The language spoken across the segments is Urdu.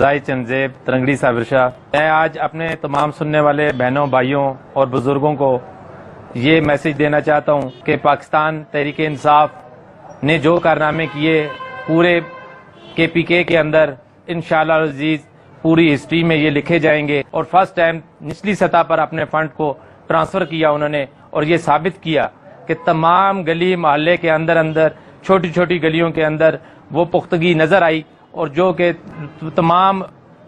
فضائی چنزیب ترنگڑی صابر شاہ۔ میں آج اپنے تمام سننے والے بہنوں بھائیوں اور بزرگوں کو یہ میسج دینا چاہتا ہوں کہ پاکستان تحریک انصاف نے جو کارنامے کیے پورے KPK کے اندر انشاءاللہ العزیز پوری ہسٹری میں یہ لکھے جائیں گے، اور فرسٹ ٹائم نچلی سطح پر اپنے فنڈ کو ٹرانسفر کیا انہوں نے، اور یہ ثابت کیا کہ تمام گلی محلے کے اندر چھوٹی چھوٹی گلیوں کے اندر وہ پختگی نظر آئی، اور جو کہ تمام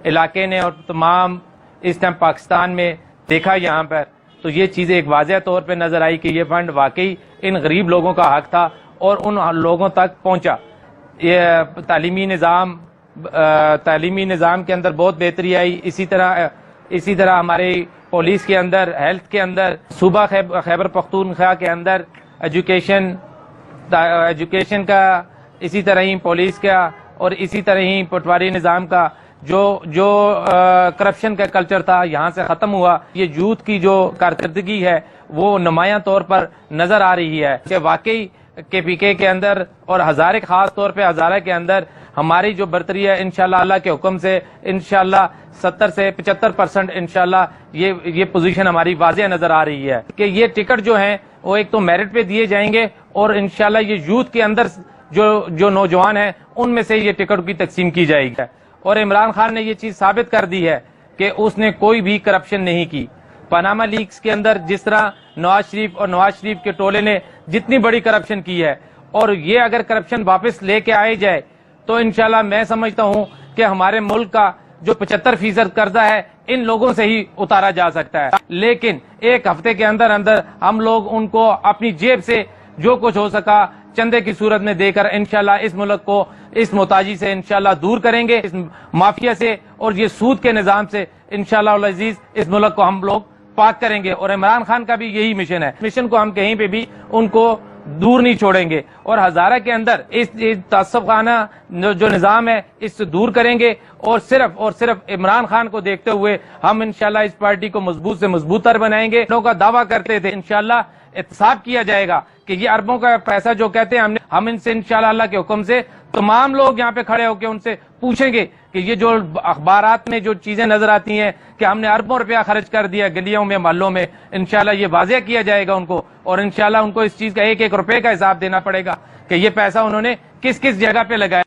علاقے نے اور تمام اس ٹائم پاکستان میں دیکھا یہاں پر، تو یہ چیزیں ایک واضح طور پہ نظر آئی کہ یہ فنڈ واقعی ان غریب لوگوں کا حق تھا اور ان لوگوں تک پہنچا۔ یہ تعلیمی نظام کے اندر بہت بہتری آئی، اسی طرح ہماری پولیس کے اندر، ہیلتھ کے اندر، صوبہ خیبر پختونخوا کے اندر ایجوکیشن کا، اسی طرح ہی پولیس کا، اور اسی طرح ہی پٹواری نظام کا جو کرپشن کا کلچر تھا یہاں سے ختم ہوا۔ یہ یوتھ کی جو کارکردگی ہے وہ نمایاں طور پر نظر آ رہی ہے کہ واقعی KPK کے اندر اور ہزارے، خاص طور پہ ہزارہ کے اندر ہماری جو برتری ہے انشاءاللہ اللہ کے حکم سے انشاءاللہ 70 سے 75% انشاءاللہ یہ پوزیشن ہماری واضح نظر آ رہی ہے کہ یہ ٹکٹ جو ہیں وہ ایک تو میرٹ پہ دیے جائیں گے، اور انشاءاللہ یہ یوتھ کے اندر جو نوجوان ہیں ان میں سے یہ ٹکٹ کی تقسیم کی جائے گی۔ اور عمران خان نے یہ چیز ثابت کر دی ہے کہ اس نے کوئی بھی کرپشن نہیں کی۔ پاناما لیکس کے اندر جس طرح نواز شریف کے ٹولے نے جتنی بڑی کرپشن کی ہے، اور یہ اگر کرپشن واپس لے کے آئے جائے تو انشاءاللہ میں سمجھتا ہوں کہ ہمارے ملک کا جو 75% قرضہ ہے ان لوگوں سے ہی اتارا جا سکتا ہے۔ لیکن ایک ہفتے کے اندر ہم لوگ ان کو اپنی جیب سے جو کچھ ہو سکا چندے کی صورت میں دے کر انشاءاللہ اس ملک کو اس محتاجی سے انشاءاللہ دور کریں گے، اس مافیا سے اور یہ سود کے نظام سے انشاءاللہ العزیز اس ملک کو ہم لوگ پاک کریں گے۔ اور عمران خان کا بھی یہی مشن ہے، مشن کو ہم کہیں پہ بھی ان کو دور نہیں چھوڑیں گے، اور ہزارہ کے اندر اس تعصب خانہ جو نظام ہے اس سے دور کریں گے، اور صرف عمران خان کو دیکھتے ہوئے ہم انشاءاللہ اس پارٹی کو مضبوط سے مضبوط تر بنائیں گے۔ لوگوں کا دعویٰ کرتے تھے انشاءاللہ احتساب کیا جائے گا کہ یہ اربوں کا پیسہ جو کہتے ہیں ہم ان سے انشاءاللہ اللہ کے حکم سے تمام لوگ یہاں پہ کھڑے ہو کے ان سے پوچھیں گے کہ یہ جو اخبارات میں جو چیزیں نظر آتی ہیں کہ ہم نے اربوں روپیہ خرچ کر دیا گلیوں میں محلوں میں، انشاءاللہ یہ واضح کیا جائے گا ان کو، اور انشاءاللہ ان کو اس چیز کا ایک روپے کا حساب دینا پڑے گا کہ یہ پیسہ انہوں نے کس جگہ پہ لگایا۔